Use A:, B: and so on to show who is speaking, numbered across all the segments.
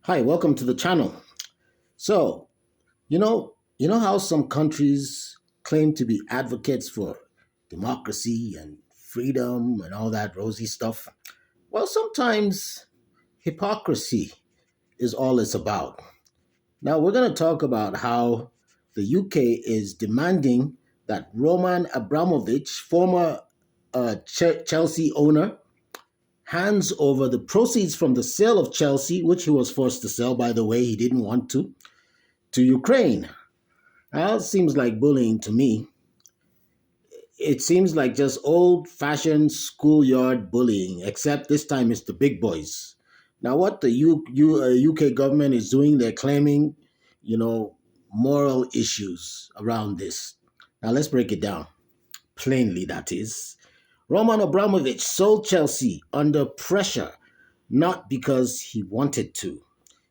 A: Hi, welcome to the channel. So, you know how some countries claim to be advocates for democracy and freedom and all that rosy stuff? Well, sometimes hypocrisy is all it's about. Now, we're going to talk about how the UK is demanding that Roman Abramovich, former Chelsea owner, hands over the proceeds from the sale of Chelsea, which he was forced to sell, by the way, he didn't want to Ukraine. Now, it seems like bullying to me. It seems like just old fashioned schoolyard bullying, except this time it's the big boys. Now, what the UK government is doing, they're claiming, you know, moral issues around this. Now, let's break it down. Plainly, that is. Roman Abramovich sold Chelsea under pressure, not because he wanted to.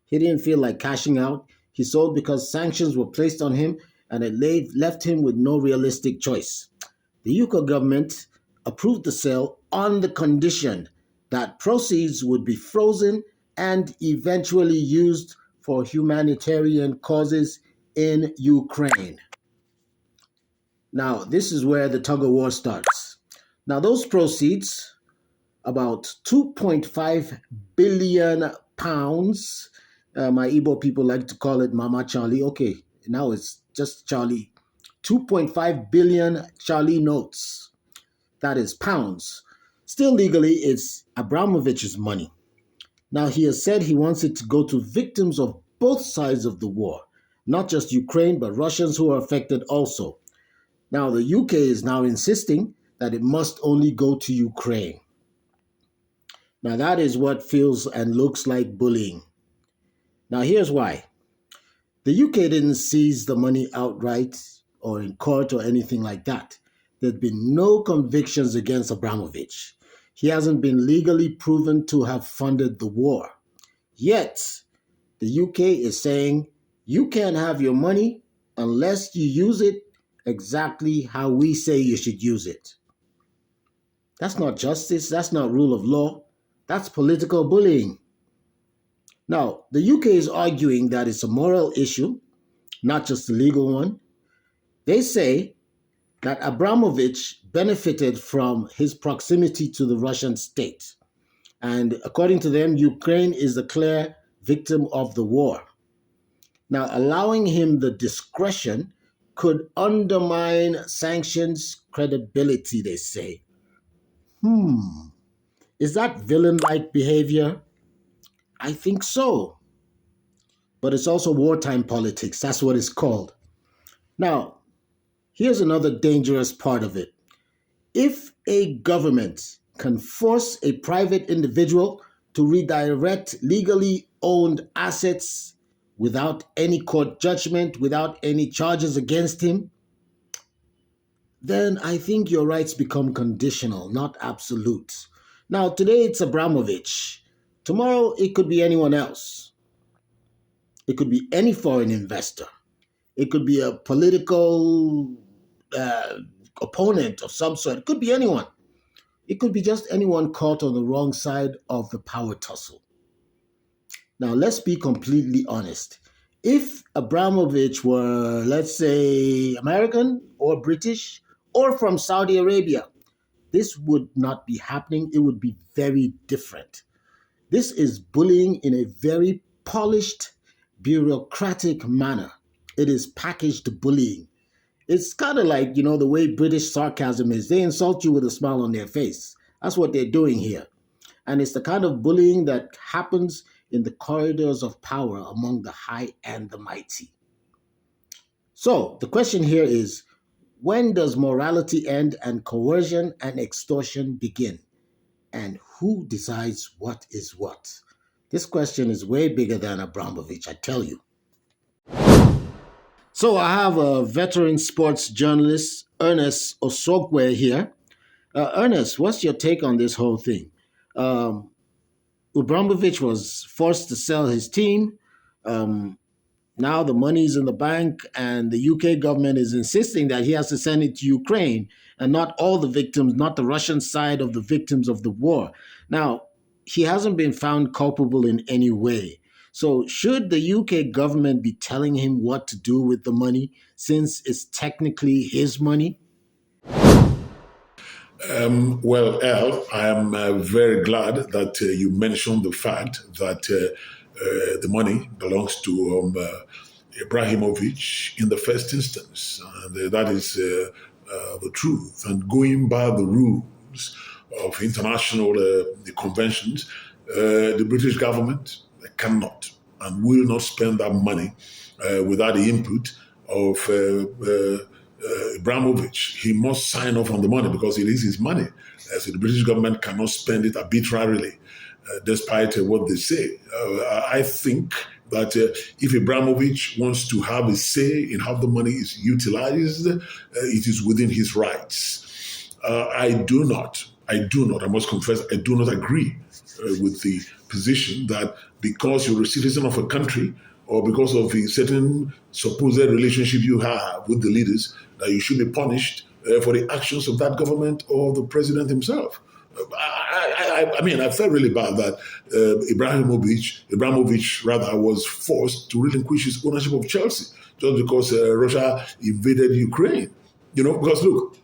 A: He didn't feel like cashing out. He sold because sanctions were placed on him and it left him with no realistic choice. The UK government approved the sale on the condition that proceeds would be frozen and eventually used for humanitarian causes in Ukraine. Now, this is where the tug of war starts. Now, those proceeds, about 2.5 billion pounds. My Igbo people like to call it Mama Charlie. Okay, now it's just Charlie. 2.5 billion Charlie notes. That is pounds. Still legally, it's Abramovich's money. Now, he has said he wants it to go to victims of both sides of the war, not just Ukraine, but Russians who are affected also. Now, the UK is now insisting that it must only go to Ukraine. Now, that is what feels and looks like bullying. Now, here's why. The UK didn't seize the money outright or in court or anything like that. There's been no convictions against Abramovich. He hasn't been legally proven to have funded the war. Yet, the UK is saying you can't have your money unless you use it exactly how we say you should use it. That's not justice. That's not rule of law. That's political bullying. Now, the UK is arguing that it's a moral issue, not just a legal one. They say that Abramovich benefited from his proximity to the Russian state. And according to them, Ukraine is a clear victim of the war. Now, allowing him the discretion could undermine sanctions' credibility, they say. Is that villain like behavior? I think so. But it's also wartime politics. That's what it's called. Now, here's another dangerous part of it. If a government can force a private individual to redirect legally owned assets without any court judgment, without any charges against him, then I think your rights become conditional, not absolute. Now, today it's Abramovich. Tomorrow it could be anyone else. It could be any foreign investor. It could be a political uh, opponent of some sort. It could be anyone. It could be just anyone caught on the wrong side of the power tussle. Now, let's be completely honest. If Abramovich were, let's say, American or British or from Saudi Arabia, this would not be happening. It would be very different. This is bullying in a very polished, bureaucratic manner. It is packaged bullying. It's kind of like, the way British sarcasm is. They insult you with a smile on their face. That's what they're doing here. And it's the kind of bullying that happens in the corridors of power among the high and the mighty. So the question here is, when does morality end and coercion and extortion begin? And who decides what is what? This question is way bigger than Abramovich, I tell you. So I have a veteran sports journalist, Ernest Osogwe, here. Ernest, what's your take on this whole thing? Um, Abramovich was forced to sell his team. Um, Now the money's in the bank, and the UK government is insisting that he has to send it to Ukraine and not all the victims, not the Russian side of the victims of the war. Now, he hasn't been found culpable in any way. So, should the UK government be telling him what to do with the money since it's technically his money?
B: Well, Al, I am very glad that you mentioned the fact that the money belongs to Abramovic in the first instance. And that is the truth. And going by the rules of international the conventions, the British government cannot and will not spend that money without the input of Abramovich. He must sign off on the money because it is his money. So the British government cannot spend it arbitrarily, despite what they say. I think that if Abramovich wants to have a say in how the money is utilized, it is within his rights. I must confess, I do not agree with the position that because you're a citizen of a country or because of a certain supposed relationship you have with the leaders, that you should be punished for the actions of that government or the president himself. I mean, I felt really bad that Abramovich rather was forced to relinquish his ownership of Chelsea just because Russia invaded Ukraine. You know, because look,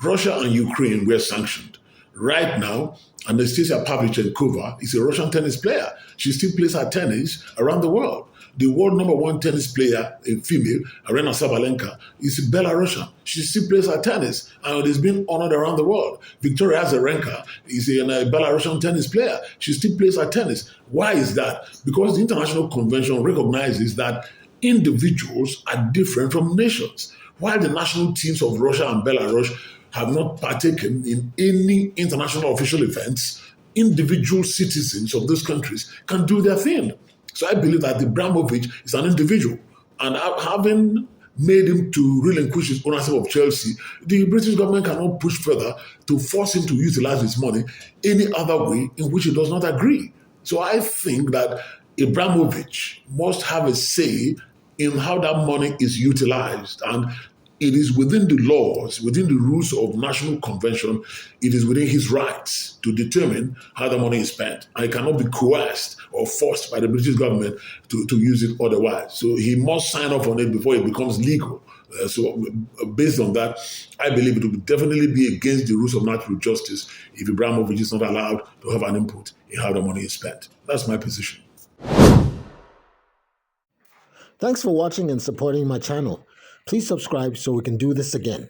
B: Russia and Ukraine were sanctioned. Right now, Anastasia Pavlyuchenkova is a Russian tennis player. She still plays her tennis around the world. The world number one tennis player, a female, Arena Sabalenka, is Belarusian. She still plays her tennis and is being honored around the world. Victoria Azarenka is a Belarusian tennis player. She still plays her tennis. Why is that? Because the International Convention recognizes that individuals are different from nations. While the national teams of Russia and Belarus have not partaken in any international official events, individual citizens of those countries can do their thing. So I believe that Abramovich is an individual. And having made him to relinquish his ownership of Chelsea, the British government cannot push further to force him to utilize his money any other way in which he does not agree. So I think that Abramovich must have a say in how that money is utilized. And it is within the laws, within the rules of national convention, it is within his rights to determine how the money is spent. And it cannot be coerced or forced by the British government to use it otherwise. So he must sign off on it before it becomes legal. Based on that, I believe it will definitely be against the rules of natural justice if Abramovich is not allowed to have an input in how the money is spent. That's my position.
A: Thanks for watching and supporting my channel. Please subscribe so we can do this again.